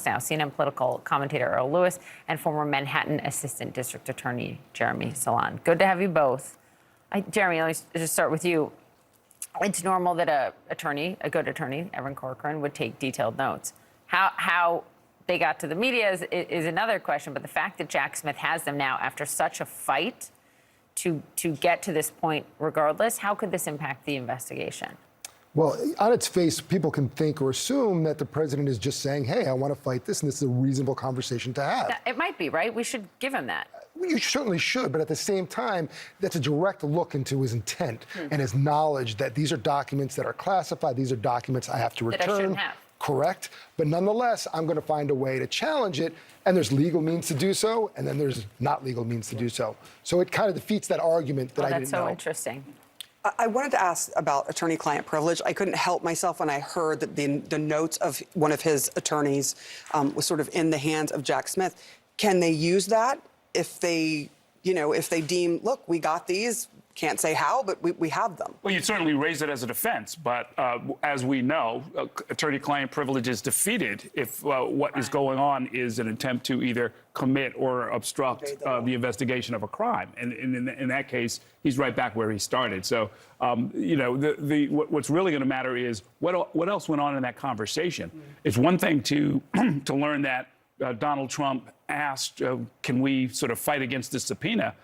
us now, CNN political commentator Earl Lewis and former Manhattan Assistant District Attorney Jeremy Saland. Good to have you both. Jeremy, let me just start with you. It's normal that a good attorney, Evan Corcoran, would take detailed notes. How they got to the media is another question, but the fact that Jack Smith has them now after such a fight to get to this point regardless, how could this impact the investigation? Well, on its face, people can think or assume that the president is just saying, hey, I want to fight this, and this is a reasonable conversation to have. It might be, right? We should give him that. You certainly should, but at the same time, that's a direct look into his intent and his knowledge that these are documents that are classified, these are documents I have to return. That I shouldn't have. Correct. But nonetheless, I'm going to find a way to challenge it, and there's legal means to do so, and then there's not legal means to do so. So it kind of defeats that argument that I didn't know. That's so interesting. I wanted to ask about attorney-client privilege. I couldn't help myself when I heard that the notes of one of his attorneys was sort of in the hands of Jack Smith. Can they use that if they, if they deem, look, we got these, can't say how, but we have them? Well, you'd certainly raise it as a defense, but as we know, attorney-client privilege is defeated if what is going on is an attempt to either commit or obstruct the investigation of a crime. And in that case, he's right back where he started. So, what's really going to matter is what else went on in that conversation. It's one thing to learn that Donald Trump asked, can we sort of fight against this subpoena?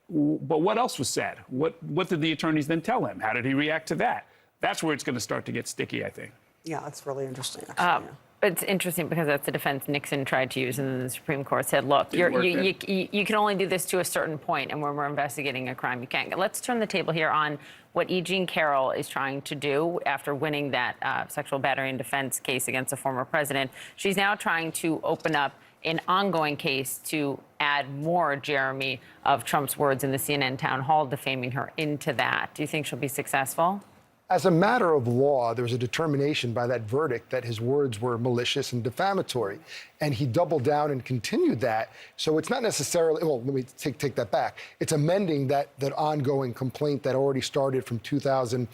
But what else was said? What did the attorneys then tell him? How did he react to that? That's where it's going to start to get sticky, I think. Yeah, that's really interesting, actually. It's interesting because that's the defense Nixon tried to use, and then the Supreme Court said, look, you can only do this to a certain point, and when we're investigating a crime, you can't. Let's turn the table here on what E. Jean Carroll is trying to do after winning that sexual battery and defense case against a former president. She's now trying to open up an ongoing case to add more, Jeremy, of Trump's words in the CNN town hall defaming her into that. Do you think she'll be successful? As a matter of law, there was a determination by that verdict that his words were malicious and defamatory. And he doubled down and continued that. So it's not necessarily, well, let me take that back. It's amending that ongoing complaint that already started from 2000,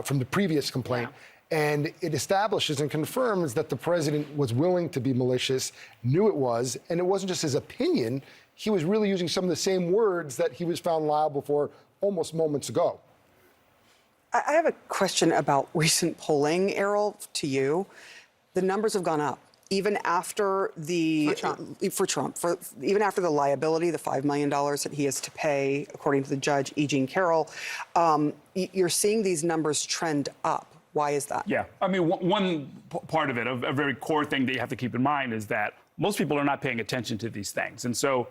from the previous complaint. Yeah. And it establishes and confirms that the president was willing to be malicious, knew it was, and it wasn't just his opinion. He was really using some of the same words that he was found liable for almost moments ago. I have a question about recent polling, Errol, to you. The numbers have gone up. Even after even after the liability, the $5 million that he has to pay, according to the judge, E. Jean Carroll, you're seeing these numbers trend up. Why is that? Yeah, I mean, one part of it, a very core thing that you have to keep in mind is that most people are not paying attention to these things. And so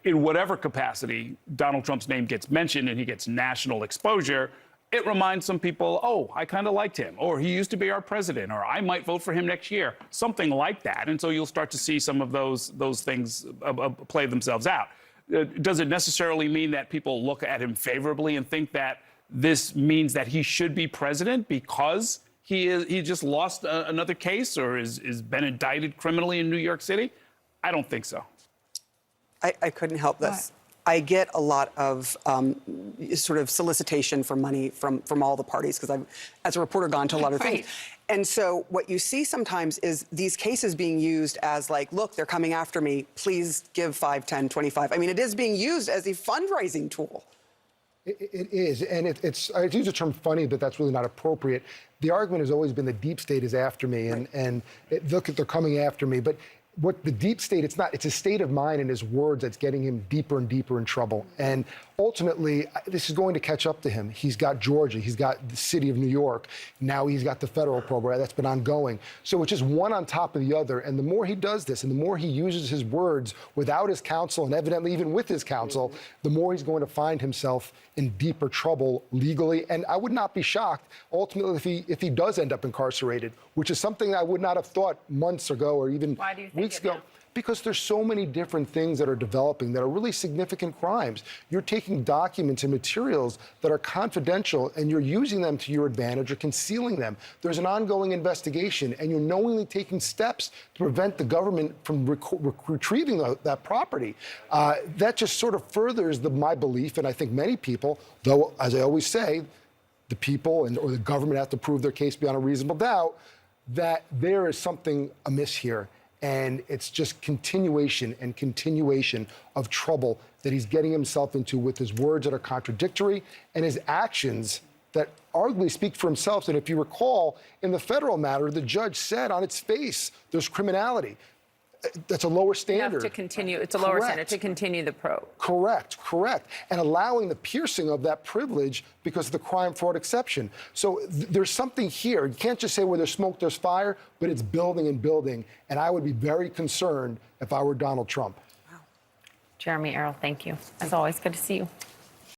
in whatever capacity Donald Trump's name gets mentioned and he gets national exposure, it reminds some people, oh, I kind of liked him, or he used to be our president, or I might vote for him next year, something like that. And so you'll start to see some of those things play themselves out. Does it necessarily mean that people look at him favorably and think that this means that he should be president because he just lost another case or is been indicted criminally in New York City? I don't think so. I couldn't help this. I get a lot of sort of solicitation for money from all the parties because I've, as a reporter, gone to a lot of things. And so what you see sometimes is these cases being used as like, look, they're coming after me. Please give 5, 10, 25. I mean, it is being used as a fundraising tool. It is, and I use the term funny, but that's really not appropriate. The argument has always been the deep state is after me, and look, they're coming after me. But what the deep state, it's a state of mind and his words that's getting him deeper and deeper in trouble. And ultimately, this is going to catch up to him. He's got Georgia, he's got the city of New York, now he's got the federal program that's been ongoing. So it's just one on top of the other. And the more he does this and the more he uses his words without his counsel and evidently even with his counsel, the more he's going to find himself in deeper trouble legally. And I would not be shocked ultimately if he does end up incarcerated, which is something I would not have thought months ago or even weeks ago. Because there's so many different things that are developing that are really significant crimes. You're taking documents and materials that are confidential and you're using them to your advantage or concealing them. There's an ongoing investigation and you're knowingly taking steps to prevent the government from retrieving that property. That just sort of furthers my belief, and I think many people, though, as I always say, the people or the government have to prove their case beyond a reasonable doubt, that there is something amiss here. And it's just continuation and continuation of trouble that he's getting himself into with his words that are contradictory and his actions that arguably speak for himself. And if you recall, in the federal matter, the judge said on its face, there's criminality. That's a lower standard. Enough to continue. It's a lower standard to continue the probe. Correct. And allowing the piercing of that privilege because of the crime fraud exception. So there's something here. You can't just say where there's smoke, there's fire, but it's building and building. And I would be very concerned if I were Donald Trump. Jeremy, Errol, thank you. As always, good to see you.